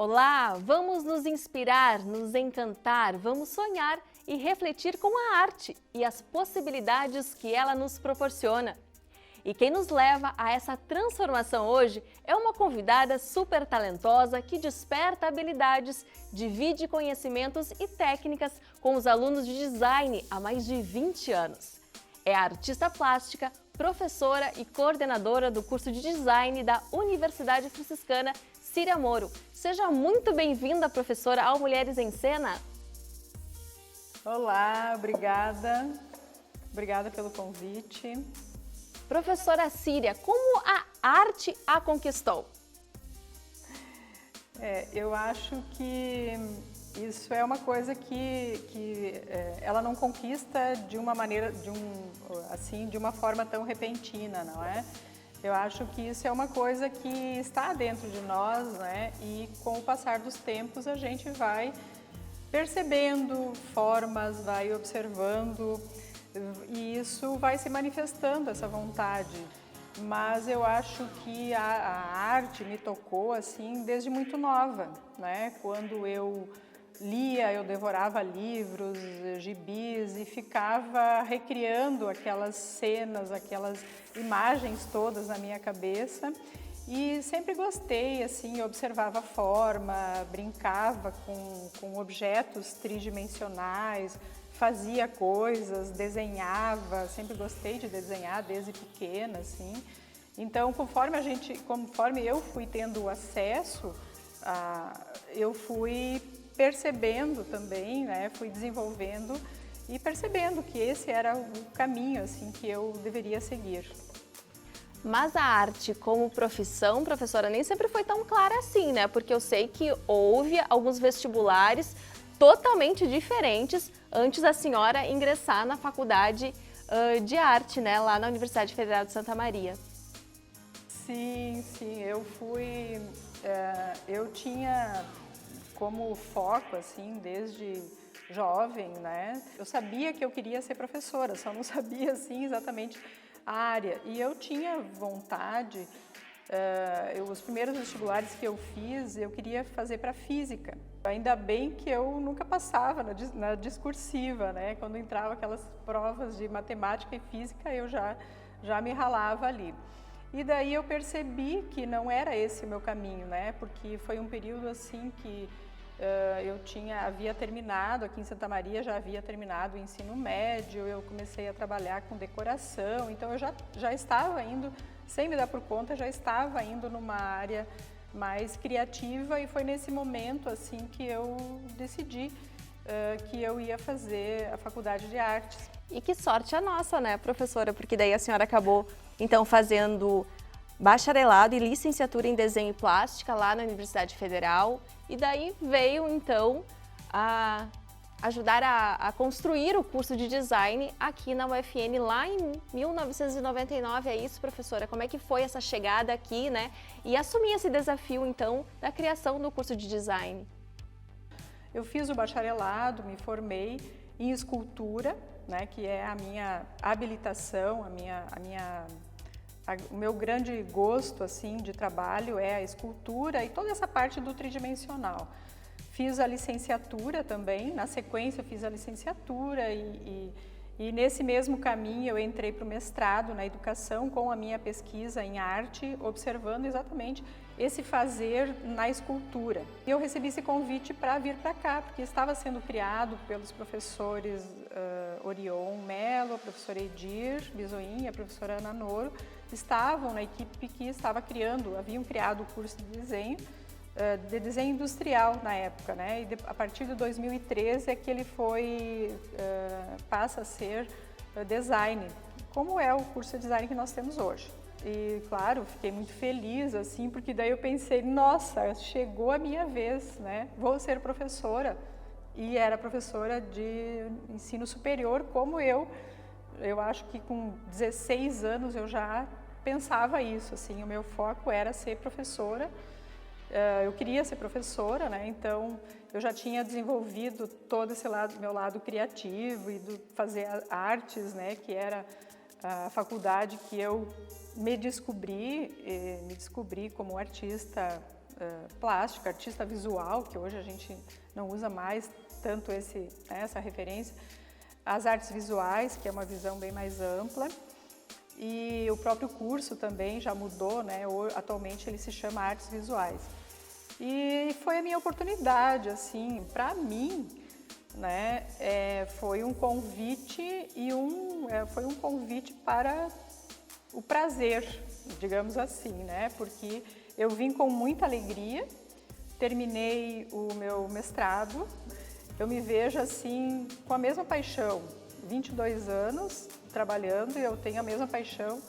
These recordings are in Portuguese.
Olá, vamos nos inspirar, nos encantar, vamos sonhar e refletir com a arte e as possibilidades que ela nos proporciona. E quem nos leva a essa transformação hoje é uma convidada super talentosa que desperta habilidades, divide conhecimentos e técnicas com os alunos de design há mais de 20 anos. É artista plástica, professora e coordenadora do curso de design da Universidade Franciscana Círia Moro. Seja muito bem-vinda, professora, ao Mulheres em Cena. Olá, obrigada. Obrigada pelo convite. Professora Círia, como a arte a conquistou? Eu acho que isso é uma coisa que ela não conquista de uma maneira, de uma forma tão repentina, não é? Eu acho que isso é uma coisa que está dentro de nós, né? E com o passar dos tempos a gente vai percebendo formas, vai observando e isso vai se manifestando, essa vontade. Mas eu acho que a arte me tocou assim desde muito nova, né? Quando eu lia, eu devorava livros, gibis e ficava recriando aquelas cenas, aquelas imagens todas na minha cabeça e sempre gostei, assim, observava a forma, brincava com objetos tridimensionais, fazia coisas, desenhava, sempre gostei de desenhar desde pequena, assim. Então, conforme eu fui tendo acesso, eu fui percebendo também, né, fui desenvolvendo e percebendo que esse era o caminho assim que eu deveria seguir. Mas a arte como profissão, professora, nem sempre foi tão clara assim, né? Porque eu sei que houve alguns vestibulares totalmente diferentes antes da senhora ingressar na faculdade de arte, né, lá na Universidade Federal de Santa Maria. Sim, eu tinha como foco, assim, desde jovem, né? Eu sabia que eu queria ser professora, só não sabia, assim, exatamente a área. E eu tinha vontade, os primeiros vestibulares que eu fiz, eu queria fazer para física. Ainda bem que eu nunca passava na discursiva, né? Quando entrava aquelas provas de matemática e física, eu já me ralava ali. E daí eu percebi que não era esse o meu caminho, né? Porque foi um período assim que eu havia terminado, aqui em Santa Maria já havia terminado o ensino médio, eu comecei a trabalhar com decoração, então eu já estava indo, sem me dar por conta, já estava indo numa área mais criativa e foi nesse momento assim que eu decidi que eu ia fazer a faculdade de artes. E que sorte a nossa, né, professora? Porque daí a senhora acabou, então, fazendo bacharelado e licenciatura em desenho e plástica lá na Universidade Federal. E daí veio, então, a ajudar a construir o curso de design aqui na UFN lá em 1999. É isso, professora? Como é que foi essa chegada aqui, né? E assumir esse desafio, então, da criação do curso de design? Eu fiz o bacharelado, me formei em escultura, né, que é a minha habilitação, o meu grande gosto assim de trabalho é a escultura e toda essa parte do tridimensional. Fiz a licenciatura também, na sequência eu fiz a licenciatura e nesse mesmo caminho eu entrei para o mestrado na educação com a minha pesquisa em arte, observando exatamente esse fazer na escultura. E eu recebi esse convite para vir para cá, porque estava sendo criado pelos professores Orion Mello, a professora Edir Bisoin e a professora Ana Noro, estavam na equipe que haviam criado o curso de desenho industrial na época, né? E a partir de 2013 é que ele passa a ser design, como é o curso de design que nós temos hoje. E, claro, fiquei muito feliz, assim, porque daí eu pensei, nossa, chegou a minha vez, né? Vou ser professora. E era professora de ensino superior, como eu acho que com 16 anos eu já pensava isso, assim, o meu foco era ser professora. Eu queria ser professora, né? Então eu já tinha desenvolvido todo esse meu lado criativo e do fazer artes, né? Que era a faculdade que eu me descobri como artista plástico, artista visual, que hoje a gente não usa mais tanto essa referência, as artes visuais, que é uma visão bem mais ampla, e o próprio curso também já mudou, né? Atualmente ele se chama Artes Visuais. E foi a minha oportunidade, assim, para mim, né? Foi um convite foi um convite para o prazer, digamos assim, né? Porque eu vim com muita alegria, terminei o meu mestrado, eu me vejo assim com a mesma paixão, 22 anos trabalhando, e eu tenho a mesma paixão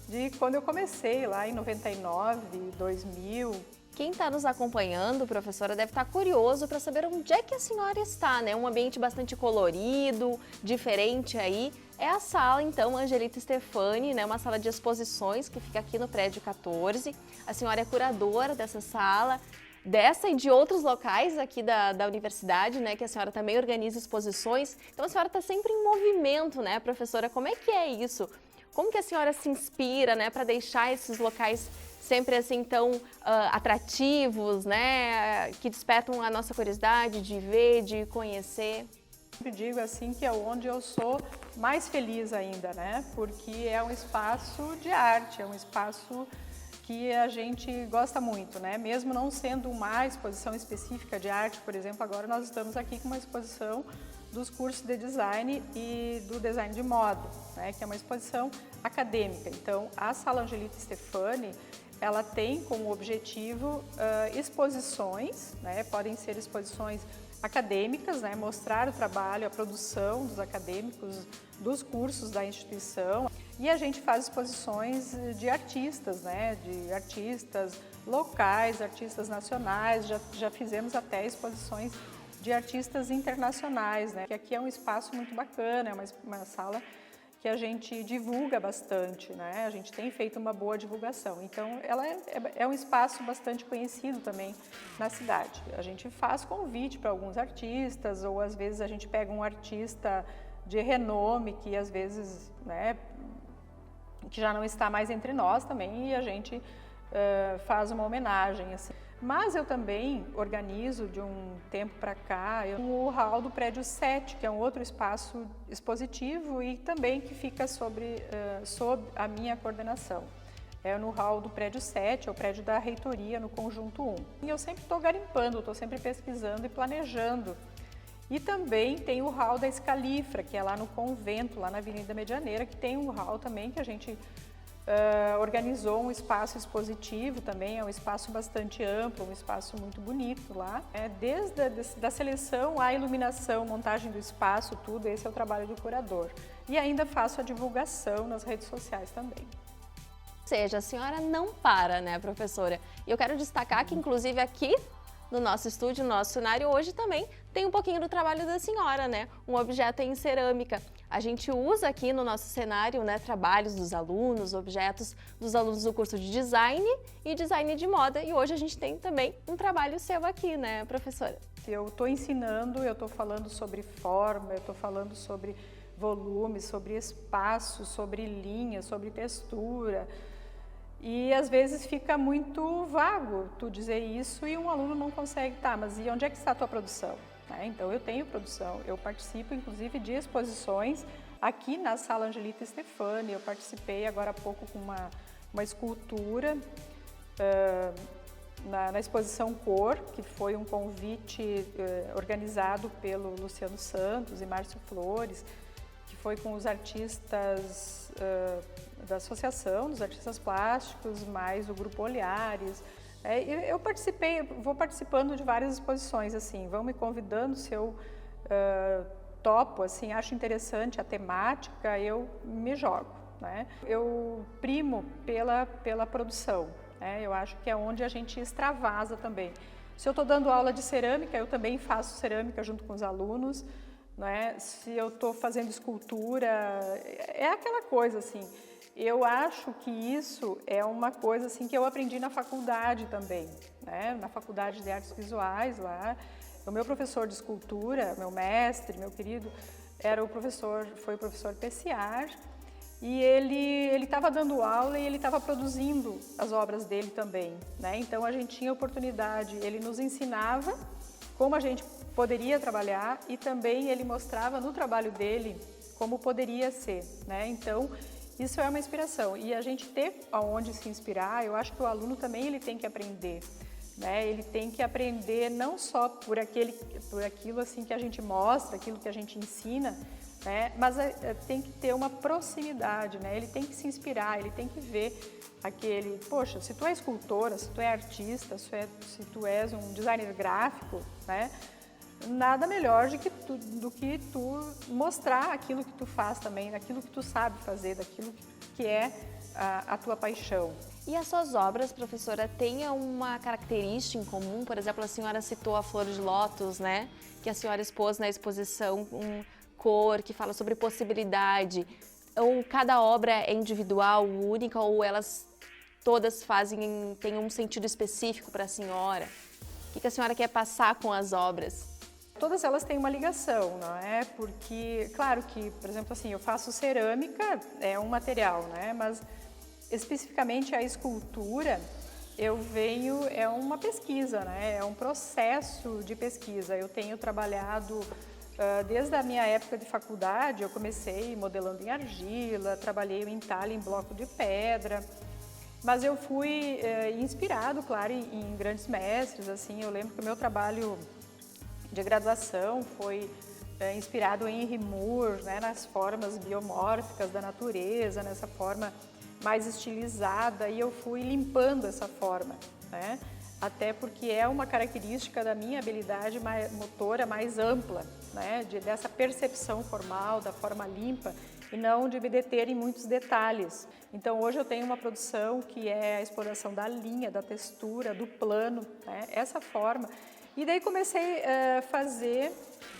de quando eu comecei lá em 99, 2000. Quem está nos acompanhando, professora, deve estar curioso para saber onde é que a senhora está, né? Um ambiente bastante colorido, diferente aí. É a sala, então, Angelita Stefani, né? Uma sala de exposições que fica aqui no prédio 14. A senhora é curadora dessa sala, dessa e de outros locais aqui da universidade, né? Que a senhora também organiza exposições. Então, a senhora está sempre em movimento, né, professora? Como é que é isso? Como que a senhora se inspira, né, para deixar esses locais sempre assim tão atrativos, né, que despertam a nossa curiosidade de ver, de conhecer? Eu digo assim que é onde eu sou mais feliz ainda, né, porque é um espaço de arte, é um espaço que a gente gosta muito, né, mesmo não sendo uma exposição específica de arte, por exemplo, agora nós estamos aqui com uma exposição dos cursos de design e do design de moda, né, que é uma exposição acadêmica. Então, a Sala Angelita Stefani, ela tem como objetivo exposições, né? Podem ser exposições acadêmicas, né? Mostrar o trabalho, a produção dos acadêmicos, dos cursos da instituição. E a gente faz exposições de artistas, né? De artistas locais, artistas nacionais, já fizemos até exposições de artistas internacionais, né? Que aqui é um espaço muito bacana, é uma sala que a gente divulga bastante, né? A gente tem feito uma boa divulgação. Então, ela é um espaço bastante conhecido também na cidade. A gente faz convite para alguns artistas, ou às vezes a gente pega um artista de renome que às vezes, né, que já não está mais entre nós também, e a gente faz uma homenagem, assim. Mas eu também organizo, de um tempo para cá, o hall do prédio 7, que é um outro espaço expositivo e também que fica sob a minha coordenação. É no hall do prédio 7, é o prédio da reitoria, no conjunto 1. E eu sempre estou garimpando, estou sempre pesquisando e planejando. E também tem o hall da Escalifra, que é lá no convento, lá na Avenida Medianeira, que tem um hall também que a gente organizou um espaço expositivo também, é um espaço bastante amplo, um espaço muito bonito lá. Desde a seleção, a iluminação, montagem do espaço, tudo, esse é o trabalho do curador. E ainda faço a divulgação nas redes sociais também. Ou seja, a senhora não para, né, professora? E eu quero destacar que, inclusive, aqui no nosso estúdio, no nosso cenário, hoje também tem um pouquinho do trabalho da senhora, né? Um objeto em cerâmica. A gente usa aqui no nosso cenário, né, trabalhos dos alunos, objetos dos alunos do curso de design e design de moda. E hoje a gente tem também um trabalho seu aqui, né, professora? Eu estou ensinando, eu estou falando sobre forma, eu estou falando sobre volume, sobre espaço, sobre linha, sobre textura. E às vezes fica muito vago tu dizer isso e um aluno não consegue, tá, mas e onde é que está a tua produção? Então eu tenho produção, eu participo inclusive de exposições aqui na Sala Angelita Stefani. Eu participei agora há pouco com uma escultura na exposição Cor, que foi um convite organizado pelo Luciano Santos e Márcio Flores, que foi com os artistas da Associação dos Artistas Plásticos, mais o Grupo Olhares. Eu participei, vou participando de várias exposições, assim, vão me convidando, se eu topo, assim, acho interessante a temática, eu me jogo, né? Eu primo pela produção, né? Eu acho que é onde a gente extravasa também. Se eu estou dando aula de cerâmica, eu também faço cerâmica junto com os alunos, né? Se eu estou fazendo escultura, é aquela coisa, assim. Eu acho que isso é uma coisa assim que eu aprendi na faculdade também, né? Na Faculdade de Artes Visuais lá. O meu professor de escultura, meu mestre, meu querido, foi o professor Pessiar, e ele estava dando aula e ele estava produzindo as obras dele também, né? Então a gente tinha oportunidade, ele nos ensinava como a gente poderia trabalhar e também ele mostrava no trabalho dele como poderia ser, né? Então isso é uma inspiração e a gente ter aonde se inspirar, eu acho que o aluno também ele tem que aprender, né? Ele tem que aprender não só por aquilo assim que a gente mostra, aquilo que a gente ensina, né? Mas tem que ter uma proximidade, né? Ele tem que se inspirar, ele tem que ver aquele, poxa, se tu é escultora, se tu é artista, se tu és um designer gráfico, né? Nada melhor do que tu mostrar aquilo que tu faz também, daquilo que tu sabe fazer, daquilo que é a tua paixão. E as suas obras, professora, têm uma característica em comum? Por exemplo, a senhora citou a flor de lótus, né? Que a senhora expôs na exposição cor, que fala sobre possibilidade. Ou cada obra é individual, única, ou elas todas têm um sentido específico para a senhora? O que a senhora quer passar com as obras? Todas elas têm uma ligação, não é? Porque, claro que, por exemplo, assim, eu faço cerâmica, é um material, né? Mas especificamente a escultura, é uma pesquisa, né? É um processo de pesquisa. Eu tenho trabalhado desde a minha época de faculdade, eu comecei modelando em argila, trabalhei em entalhe em bloco de pedra, mas eu fui inspirado, claro, em grandes mestres, assim. Eu lembro que o meu trabalho de graduação foi inspirado em Henry Moore, né, nas formas biomórficas da natureza, nessa forma mais estilizada, e eu fui limpando essa forma, né? Até porque é uma característica da minha habilidade motora mais ampla, né? Dessa percepção formal, da forma limpa, e não de me deter em muitos detalhes. Então hoje eu tenho uma produção que é a exploração da linha, da textura, do plano, né? Essa forma. E daí comecei a fazer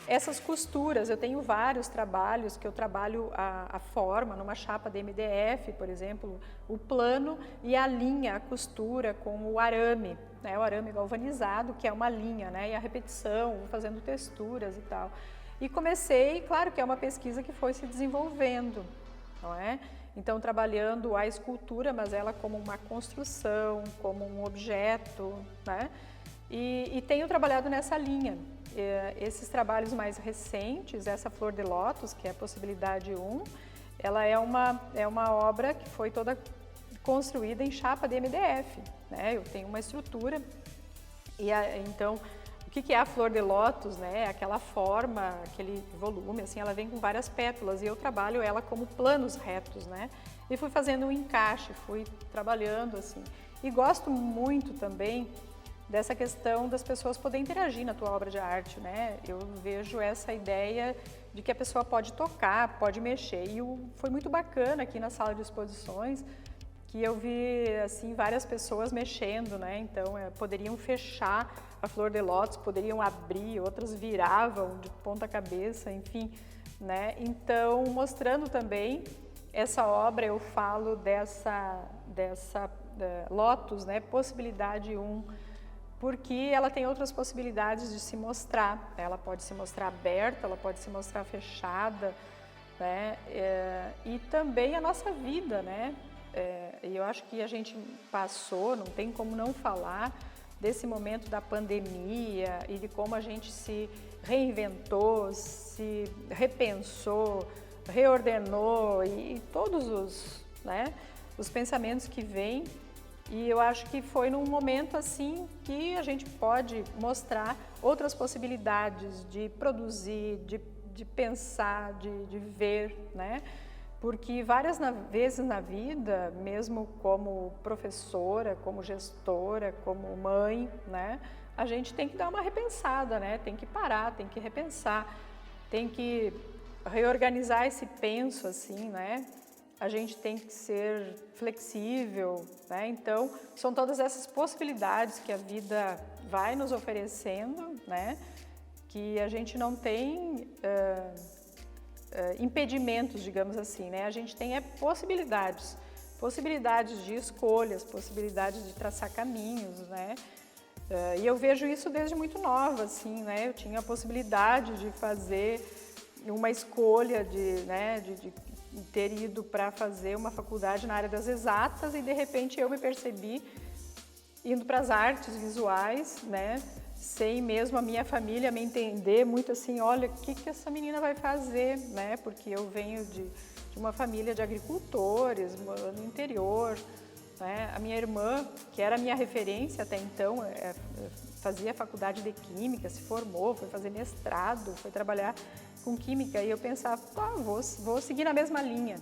essas costuras. Eu tenho vários trabalhos que eu trabalho a forma numa chapa de MDF, por exemplo, o plano e a linha, a costura com o arame, né? O arame galvanizado, que é uma linha, né? E a repetição, fazendo texturas e tal. E comecei, claro que é uma pesquisa que foi se desenvolvendo, não é? Então, trabalhando a escultura, mas ela como uma construção, como um objeto, né? E tenho trabalhado nessa linha. Esses trabalhos mais recentes, essa flor de lótus, que é a possibilidade 1, ela é uma obra que foi toda construída em chapa de MDF, né? Eu tenho uma estrutura então o que é a flor de lótus, né? Aquela forma, aquele volume, assim, ela vem com várias pétalas e eu trabalho ela como planos retos, né? E fui fazendo um encaixe, fui trabalhando assim. E gosto muito também dessa questão das pessoas poderem interagir na tua obra de arte, né? Eu vejo essa ideia de que a pessoa pode tocar, pode mexer. E foi muito bacana aqui na sala de exposições que eu vi assim várias pessoas mexendo, né? Então poderiam fechar a flor de lótus, poderiam abrir, outras viravam de ponta cabeça, enfim, né? Então mostrando também essa obra, eu falo dessa lótus, né? Possibilidade 1. Porque ela tem outras possibilidades de se mostrar. Ela pode se mostrar aberta, ela pode se mostrar fechada, né? E também a nossa vida, né? E eu acho que a gente passou, não tem como não falar, desse momento da pandemia e de como a gente se reinventou, se repensou, reordenou e todos os pensamentos que vêm. E eu acho que foi num momento assim que a gente pode mostrar outras possibilidades de produzir, de pensar, de ver, né? Porque várias vezes na vida, mesmo como professora, como gestora, como mãe, né? A gente tem que dar uma repensada, né? Tem que parar, tem que repensar, tem que reorganizar esse penso, assim, né? A gente tem que ser flexível, né? Então, são todas essas possibilidades que a vida vai nos oferecendo, né? Que a gente não tem impedimentos, digamos assim, né? A gente tem possibilidades de escolhas, possibilidades de traçar caminhos, né? E eu vejo isso desde muito nova, assim, né? Eu tinha a possibilidade de fazer uma escolha ter ido para fazer uma faculdade na área das exatas e de repente eu me percebi indo para as artes visuais, né? Sem mesmo a minha família me entender muito assim, olha, o que essa menina vai fazer, né? Porque eu venho de uma família de agricultores, no interior, né? A minha irmã, que era a minha referência até então, fazia faculdade de química, se formou, foi fazer mestrado, foi trabalhar com química e eu pensava, vou seguir na mesma linha,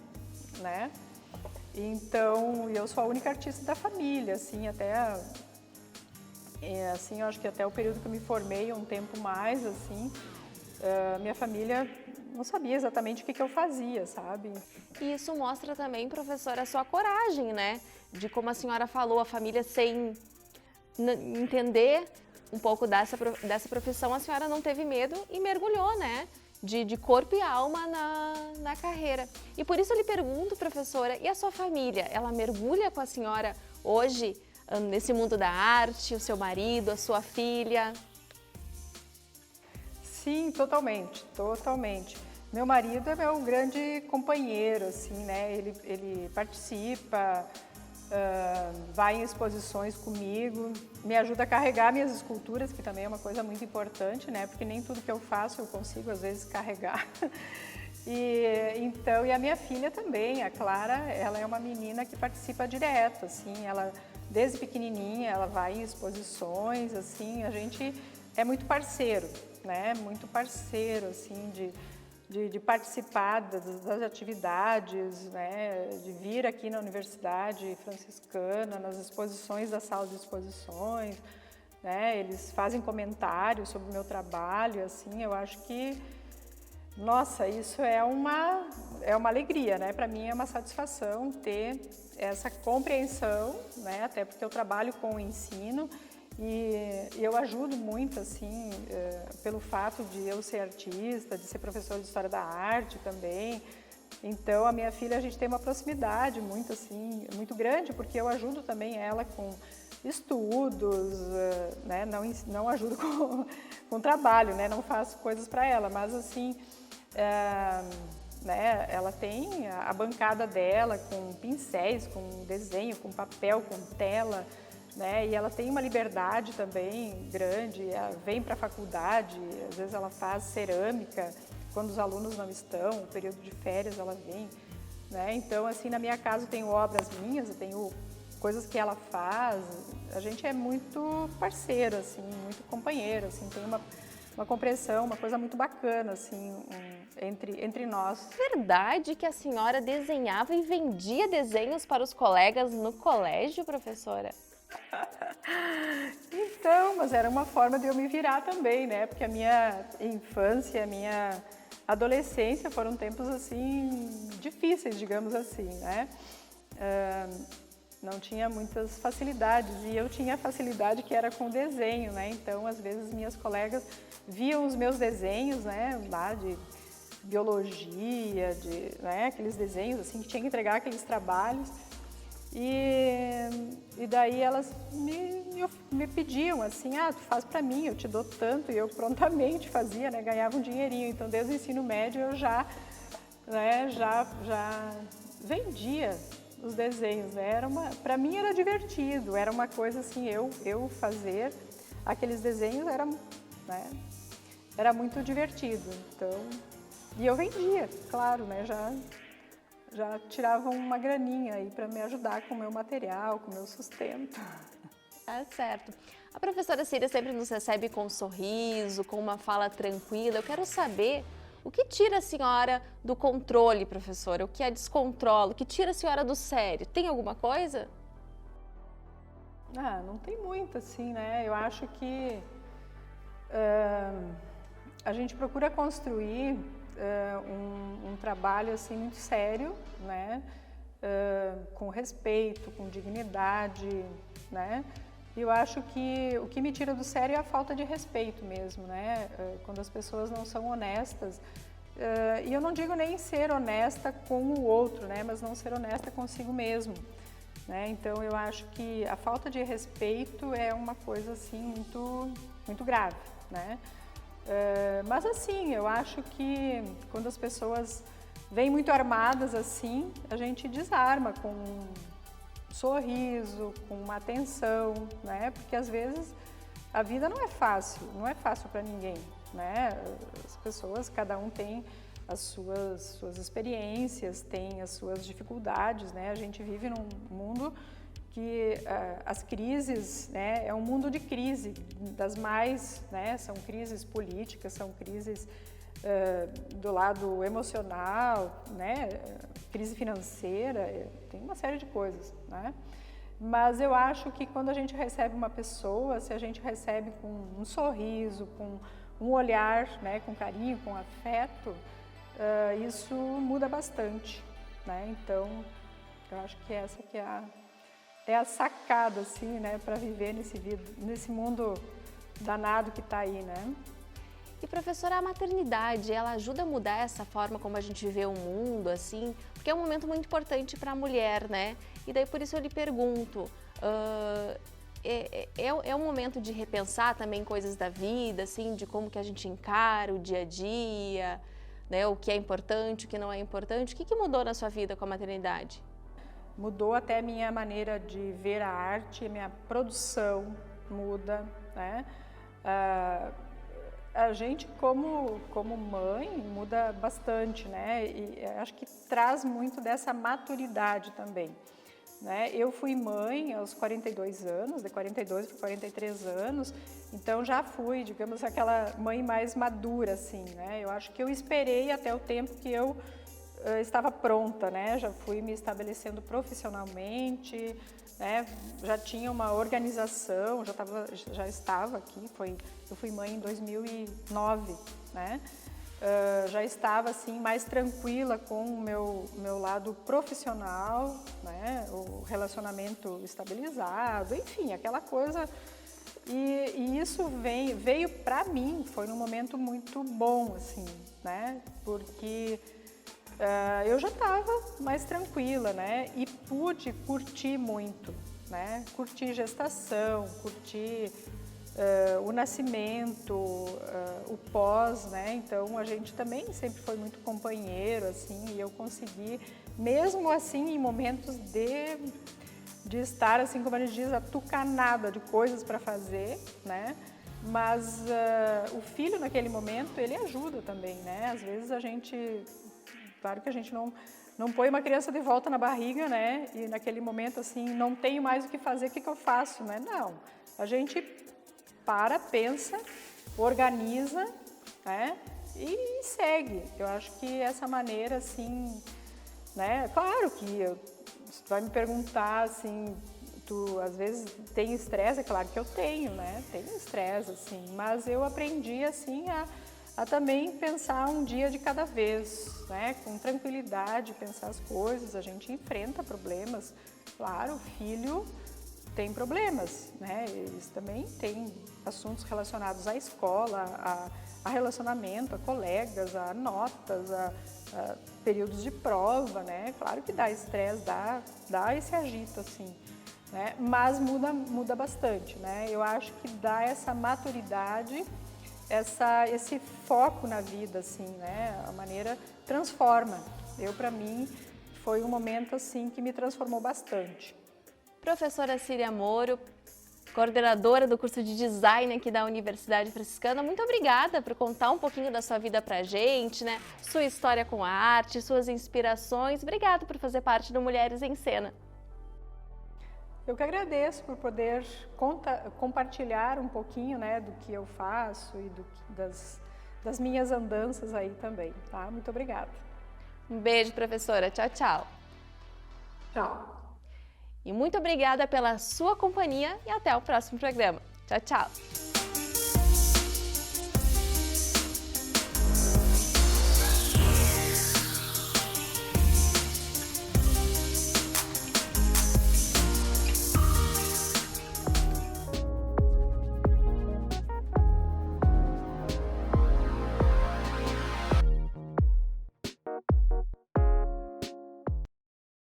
né? Então, eu sou a única artista da família, assim, assim, eu acho que até o período que eu me formei, um tempo mais, assim, minha família não sabia exatamente o que eu fazia, sabe? E isso mostra também, professora, a sua coragem, né? De como a senhora falou, a família sem entender um pouco dessa profissão, a senhora não teve medo e mergulhou, né? De corpo e alma na carreira. E por isso eu lhe pergunto, professora, e a sua família? Ela mergulha com a senhora hoje nesse mundo da arte, o seu marido, a sua filha? Sim, totalmente, totalmente. Meu marido é meu grande companheiro, assim, né? Ele participa, vai em exposições comigo, me ajuda a carregar minhas esculturas, que também é uma coisa muito importante, né? Porque nem tudo que eu faço eu consigo, às vezes, carregar. E a minha filha também, a Clara, ela é uma menina que participa direto, assim, ela, desde pequenininha, ela vai em exposições, assim, a gente é muito parceiro, né? Muito parceiro, assim, de participar das atividades, né, de vir aqui na Universidade Franciscana, nas exposições da sala de exposições, né, eles fazem comentários sobre o meu trabalho, assim, eu acho que, nossa, isso é uma alegria, né, para mim é uma satisfação ter essa compreensão, né, até porque eu trabalho com o ensino, e eu ajudo muito, assim, pelo fato de eu ser artista, de ser professora de História da Arte também. Então, a minha filha, a gente tem uma proximidade muito, assim, muito grande, porque eu ajudo também ela com estudos, né? Não ajudo com trabalho, né? Não faço coisas para ela, mas, assim, né? Ela tem a bancada dela com pincéis, com desenho, com papel, com tela, né? E ela tem uma liberdade também grande, ela vem para a faculdade, às vezes ela faz cerâmica, quando os alunos não estão, no período de férias ela vem, né? Então, assim, na minha casa eu tenho obras minhas, eu tenho coisas que ela faz, a gente é muito parceiro, assim, muito companheiro, assim, tem uma compreensão, uma coisa muito bacana, assim, entre nós. Verdade que a senhora desenhava e vendia desenhos para os colegas no colégio, professora? Então, mas era uma forma de eu me virar também, né? Porque a minha infância, a minha adolescência foram tempos, assim, difíceis, digamos assim, né? Não tinha muitas facilidades e eu tinha facilidade que era com desenho, né? Então, às vezes, minhas colegas viam os meus desenhos, né? Lá de biologia, né? Aqueles desenhos, assim, que tinha que entregar aqueles trabalhos. E daí elas me pediam assim, tu faz para mim, eu te dou tanto, e eu prontamente fazia, né, ganhava um dinheirinho. Então, desde o ensino médio eu já vendia os desenhos, né? Para mim era divertido, era uma coisa assim, eu fazer aqueles desenhos era muito divertido. Então, e eu vendia, claro, né, já tiravam uma graninha aí para me ajudar com o meu material, com o meu sustento. Tá certo. A professora Círia sempre nos recebe com um sorriso, com uma fala tranquila. Eu quero saber o que tira a senhora do controle, professora? O que a descontrola? O que tira a senhora do sério? Tem alguma coisa? Não tem muito assim, né? Eu acho que a gente procura construir um trabalho assim muito sério, né? Com respeito, com dignidade, né? E eu acho que o que me tira do sério é a falta de respeito mesmo, né? Quando as pessoas não são honestas, e eu não digo nem ser honesta com o outro, né? Mas não ser honesta consigo mesmo, né? Então eu acho que a falta de respeito é uma coisa assim muito grave, né? Mas assim, eu acho que quando as pessoas vêm muito armadas assim, a gente desarma com um sorriso, com uma atenção, né? Porque às vezes a vida não é fácil para ninguém, né? As pessoas, cada um tem as suas experiências, tem as suas dificuldades, né? A gente vive num mundo que as crises, né? É um mundo de crise, das mais, né? São crises políticas, são crises do lado emocional, né? Crise financeira, tem uma série de coisas, né? Mas eu acho que quando a gente recebe uma pessoa, se a gente recebe com um sorriso, com um olhar, né? Com carinho, com afeto, isso muda bastante, né? Então, eu acho que essa que é a sacada, assim, né? Para viver nesse mundo danado que está aí, né? E professora, a maternidade, ela ajuda a mudar essa forma como a gente vê o mundo, assim? Porque é um momento muito importante para a mulher, né? E daí por isso eu lhe pergunto, é um momento de repensar também coisas da vida, assim, de como que a gente encara o dia a dia, né? O que é importante, o que não é importante. O que mudou na sua vida com a maternidade? Mudou até a minha maneira de ver a arte, a minha produção muda, né? A gente como mãe muda bastante, né? E acho que traz muito dessa maturidade também, né? Eu fui mãe aos 42 anos, de 42 para 43 anos, então já fui, digamos, aquela mãe mais madura, assim, né? Eu acho que eu esperei até o tempo que eu estava pronta, né? Já fui me estabelecendo profissionalmente, né? Já tinha uma organização, já estava aqui, eu fui mãe em 2009, né? Já estava assim mais tranquila com o meu lado profissional, né? O relacionamento estabilizado, enfim, aquela coisa. E isso veio para mim, foi num momento muito bom, assim, né? Porque eu já estava mais tranquila, né? E pude curtir muito, né? Curtir gestação, curtir o nascimento, o pós, né? Então a gente também sempre foi muito companheiro, assim, e eu consegui, mesmo assim, em momentos de estar, assim, como a gente diz, atucanada de coisas para fazer, né? Mas o filho naquele momento, ele ajuda também, né? Às vezes a gente... Claro que a gente não põe uma criança de volta na barriga, né? E naquele momento, assim, não tenho mais o que fazer, o que eu faço, né? Não, a gente pensa, organiza, né? E segue. Eu acho que essa maneira, assim, né? Claro que você vai me perguntar, assim, tu às vezes tem estresse, é claro que eu tenho, né? Tenho estresse, assim, mas eu aprendi, assim, a também pensar um dia de cada vez, né? Com tranquilidade, pensar as coisas, a gente enfrenta problemas. Claro, o filho tem problemas, né? Eles também têm assuntos relacionados à escola, a relacionamento, a colegas, a notas, a períodos de prova, né? Claro que dá estresse, dá esse agito, assim, né? Mas muda bastante, né? Eu acho que dá essa maturidade, esse foco na vida, assim, né? A maneira transforma. Para mim, foi um momento, assim, que me transformou bastante. Professora Cília Moro, coordenadora do curso de Design aqui da Universidade Franciscana, muito obrigada por contar um pouquinho da sua vida pra gente, né? Sua história com a arte, suas inspirações. Obrigada por fazer parte do Mulheres em Cena. Eu que agradeço por poder compartilhar um pouquinho, né, do que eu faço e das minhas andanças aí também, tá? Muito obrigada. Um beijo, professora. Tchau, tchau. Tchau. E muito obrigada pela sua companhia e até o próximo programa. Tchau, tchau.